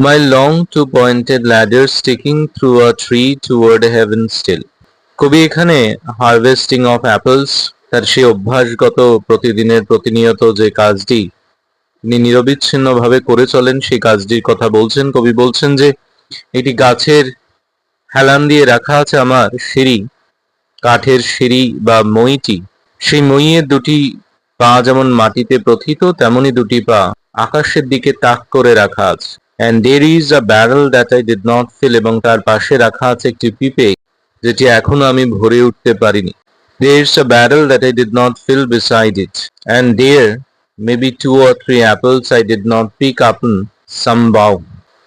My long two-pointed ladder sticking through a tree toward heaven still. কবি এখানে harvesting of apples, তার সেই অভ্যাসগত প্রতিদিনের প্রতিনিয়ত যে কাজটি তিনি নিরবিচ্ছিন্নভাবে করে চলেন সেই কাজটির কথা বলছেন। কবি বলছেন যে এটি গাছের হেলান দিয়ে রাখা আছে আমার সিঁড়ি, কাঠের সিঁড়ি বা মইটি। সেই মইয়ের দুটি পা যেমন মাটিতে প্রথিত, তেমনি দুটি পা আকাশের দিকে তাক করে রাখা আছে। And there is a barrel that I did not fill, এবং তার পাশে রাখা আছে একটি পিপে যেটি এখনো আমি ভরে উঠতে পারিনি। There is a barrel that I did not fill beside it, and there may be 2 or 3 apples I did not pick up on some bough.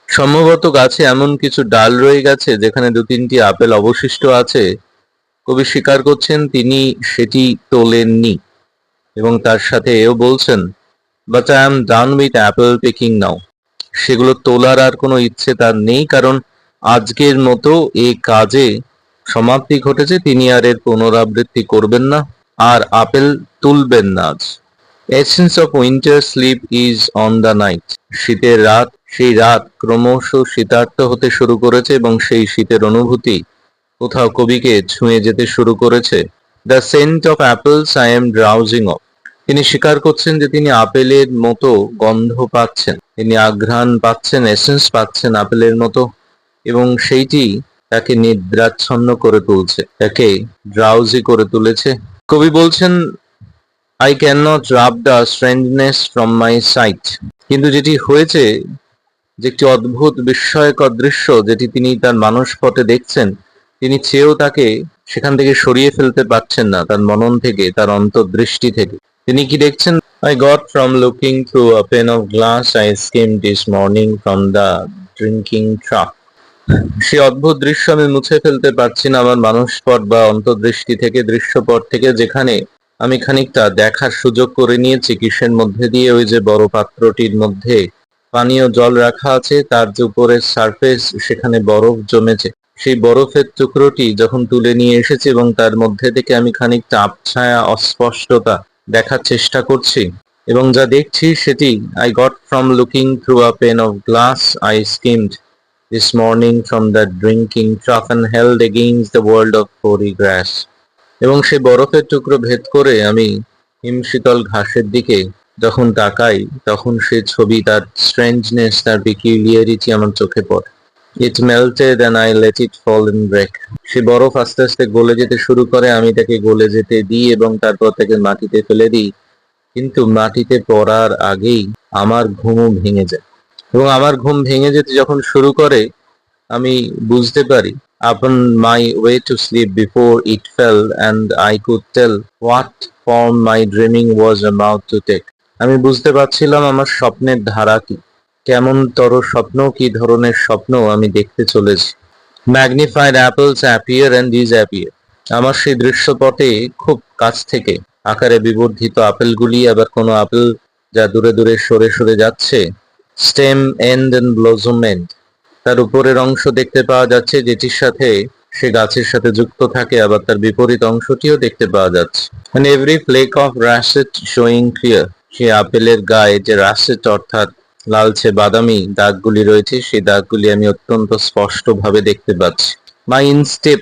সম্ভবত গাছে এমন কিছু ডাল রয়ে গেছে যেখানে 2-3টি আপেল অবশিষ্ট আছে। কবি স্বীকার করছেন তিনি সেটি তোলেননি, এবং তার সাথে এও বলছেন, but I am done with apple picking now. সেগুলো তোলার আর কোনো ইচ্ছে তার নেই, কারণ আজকের মতো এই কাজে সমাপ্তি ঘটেছে। তিনি আর এর পুনরাবৃত্তি করবেন না, আর আপেল তুলবেন না আজ। Essence of winter sleep is on the night. শীতের রাত, সেই রাত ক্রমশ শীতার্ত হতে শুরু করেছে, এবং সেই শীতের অনুভূতি কোথাও কবিকে ছুঁয়ে যেতে শুরু করেছে। The scent of apples I am drowsing off. তিনি স্বীকার করছেন যে তিনি আপেলের মতো গন্ধ পাচ্ছেন, তিনি আঘ্রাণ পাচ্ছেন, এসেন্স পাচ্ছেন আপেলের মতো, এবং সেইটি তাকে নিদ্রাচ্ছন্ন করে তুলছে, তাকে ড্রাউজি করে তুলেছে। কবি বলছেন, I can not rub the strangeness from my sight. কিন্তু যেটি হয়েছে, যে একটি অদ্ভুত বিস্ময়কর দৃশ্য যেটি তিনি তার মানসপটে দেখছেন, তিনি চেয়েও তাকে সেখান থেকে সরিয়ে ফেলতে পারছেন না, তার মনন থেকে, তার অন্তর্দৃষ্টি থেকে। তিনি কি দেখছেন? I got from looking through a pane of glass I skimmed this morning from the drinking trough. সেই অদ্ভুত দৃশ্য আমি মুছে ফেলতে পারছি না আমার মানসপট বা অন্তর্দৃষ্টি থেকে, দৃশ্যপট থেকে, যেখানে আমি খানিকটা দেখার সুযোগ করে নিয়েছি কিসের মধ্যে দিয়ে, ওই যে বড় পাত্রটির মধ্যে পানীয় জল রাখা আছে, তার যে উপরের সারফেস, সেখানে বরফ জমেছে। সেই বরফের টুকরোটি যখন তুলে নিয়ে এসেছি এবং তার মধ্যে থেকে আমি খানিকটা আবছায়া অস্পষ্টতা দেখার চেষ্টা করছি, এবং যা দেখছি সেটি I got from looking through a pane of glass I skimmed this morning from the drinking trough and held against the world of hoary grass. এবং সেই বরফের টুকরো ভেদ করে আমি হিমশীতল ঘাসের দিকে যখন তাকাই, তখন সে ছবি, তার স্ট্রেঞ্জনেস, তার পিকুলিয়ারিটি আমার চোখে পড়ে। It melted and I let it fall and break. সে বরফ আস্তে আস্তে গলে যেতে শুরু করে, আমি তাকে গলে যেতে দিই এবং তারপর তাকে মাটিতে ফেলে দিই। কিন্তু মাটিতে পড়ার আগেই আমার ঘুমও ভেঙে যায়, এবং আমার ঘুম ভেঙে যেতে যখন শুরু করে, আমি বুঝতে পারি upon my way to sleep before it fell, and I could tell what form my dreaming was about to take. আমি বুঝতে পারছিলাম আমার স্বপ্নের ধারা কি, কেমনতর স্বপ্ন, কি ধরনের স্বপ্ন আমি দেখতে চলেছি। Magnified apples appear and disappear. আমার সেই দৃশ্যপটে খুব কাছ থেকে আকারে বিবর্ধিত আপেলগুলি, আবার কোনো আপেল যা দূরে দূরে সরে সরে যাচ্ছে। Stem end and blossom end, তার উপরের অংশ দেখতে পাওয়া যাচ্ছে যেটির সাথে সে গাছের সাথে যুক্ত থাকে, আবার তার বিপরীত অংশটিও দেখতে পাওয়া যাচ্ছে। And every flake of russet showing clear, সেই আপেলের গায়ে যে রাসেট অর্থাৎ লালচে বাদামি দাগগুলি রয়েছে, সেই দাগগুলি আমি অত্যন্ত স্পষ্টভাবে দেখতে পাচ্ছি। My instep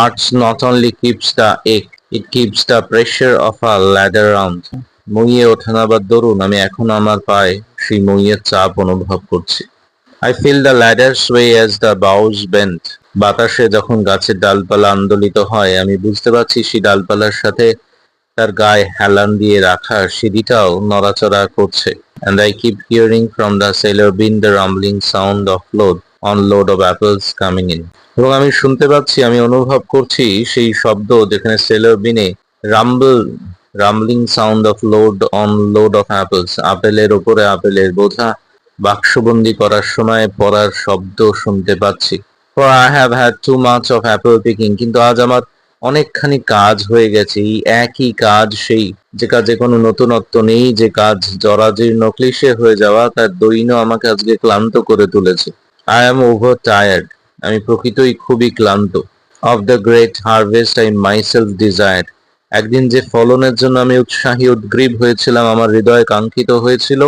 arch not only keeps the ache, it keeps the pressure of a ladder round. মইয়ে ওঠানাবার দরুন আমি এখন আমার পায়ে সেই মইয়ের চাপ অনুভব করছি। I feel the ladder sway as the boughs bend. বাতাসে যখন গাছের ডালপালা আন্দোলিত হয়, আমি বুঝতে পারছি সেই ডালপালার সাথে তার গায়ে হেলান দিয়ে রাখা সিঁড়িটাও নড়াচড়া করছে। And I keep hearing from the cellar bin the rumbling sound of load of apples coming in. এবং আমি শুনতে পাচ্ছি, আমি অনুভব করছি সেই শব্দ যেখানে সেলার বিনে rumbling sound of load of apples, আপেলের ওপরে আপেলের বোঝা বাক্সবন্দি করার সময় পড়ার শব্দ শুনতে পাচ্ছি। For I have had too much of apple picking. কিন্তু আজ আমার অনেকখানি কাজ হয়ে গেছে, এই একই কাজ, সেই যে কাজে কোনো নতুনত্ব নেই, যে কাজ জরাজীর্ণ ক্লিশে হয়ে যাওয়া, তার দৈন্য আমাকে আজকে ক্লান্ত করে তুলেছে। I am over tired. আমি প্রকৃতই খুবই ক্লান্ত। Of the great harvest I myself desired. একদিন যে ফলনের জন্য আমি উৎসাহী উদ্গ্রীব হয়েছিলাম, আমার হৃদয় কাঙ্ক্ষিত হয়েছিল,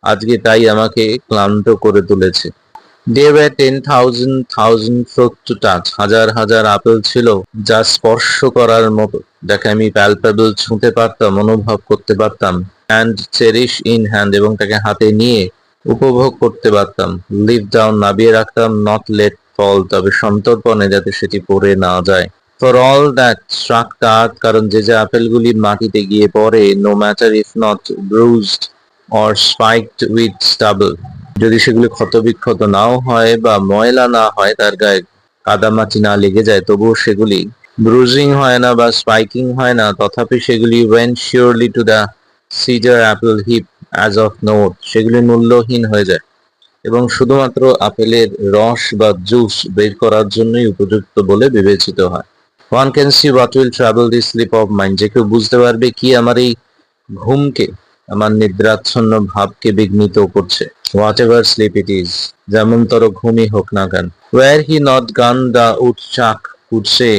আজকে তাই আমাকে ক্লান্ত করে তুলেছে। There were 10,000 fruit to touch. হাজার হাজার আপেল ছিল যা স্পর্শ করার মতো, যাকে আমি প্যালপেবল ছুঁতে পারতাম, অনুভব করতে পারতাম। And cherish in hand, এবং তাকে হাতে নিয়ে উপভোগ করতে পারতাম। Live down, নাবিয়ে রাখতাম। Not let fall, তবে সন্তর্পণে যাতে সেটি পড়ে না যায়। For all that struck the earth, কারণ যে যে আপেলগুলি মাটিতে গিয়ে পড়ে, no matter if not bruised or spiked with stubble, যদি সেগুলি ক্ষতবিক্ষত নাও হয় বা ময়লা না হয়, তার গায়ে কাদামাটি না লেগে যায়, তবুও সেগুলি ব্রুজিং হয় না বা স্পাইকিং হয় না, তথাপি সেগুলি went surely to the cedar apple heap as of note, সেগুলি মূল্যহীন হয়ে যায় এবং শুধুমাত্র আপেলের রস বা জুস বের করার জন্যই উপযুক্ত বলে বিবেচিত হয়। One can see what will trouble this sleep of mine, যে কেউ বুঝতে পারবে কি আমার এই ঘুমকে, আমার নিদ্রাচ্ছন্ন ভাবকে বিঘ্নিত করছে। Whatever sleep it is, যেমনতর ঘুমই হোক না কেন। Were he not gone, the woodchuck could say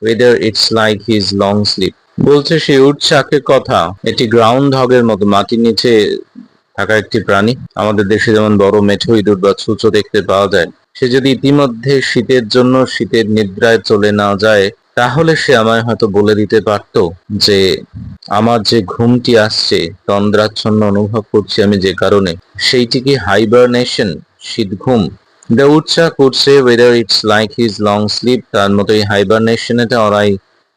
whether it's like his long sleep. বলছে সেই উটচাকের কথা, এটি গ্রাউন্ড হগের মতো মাটির নিচে থাকা একটি প্রাণী। আমাদের দেশে যেমন বড় মেঠো ইঁদুর বা ছুঁচো দেখতে পাওয়া যায়, সে যদি ইতিমধ্যে শীতের জন্য শীতের নিদ্রায় চলে না যায়, তাহলে সে আমায় হয়তো বলে দিতে পারতো যে আমার যে ঘুমটি আসছে, তন্দ্রাচ্ছন্ন অনুভব করছি আমি যে কারণে, সেইটি কি হাইবারনেশন, শীত ঘুম। The woodchuck could say whether it's like his long sleep, তার মতোই হাইবারনেশন এটা, or I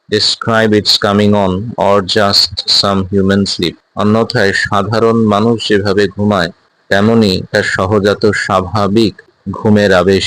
describe its coming on, or just some human sleep. অন্যথায় সাধারণ মানুষ যেভাবে ঘুমায়, তেমনি তার সহজাত স্বাভাবিক ঘুমের আবেশ।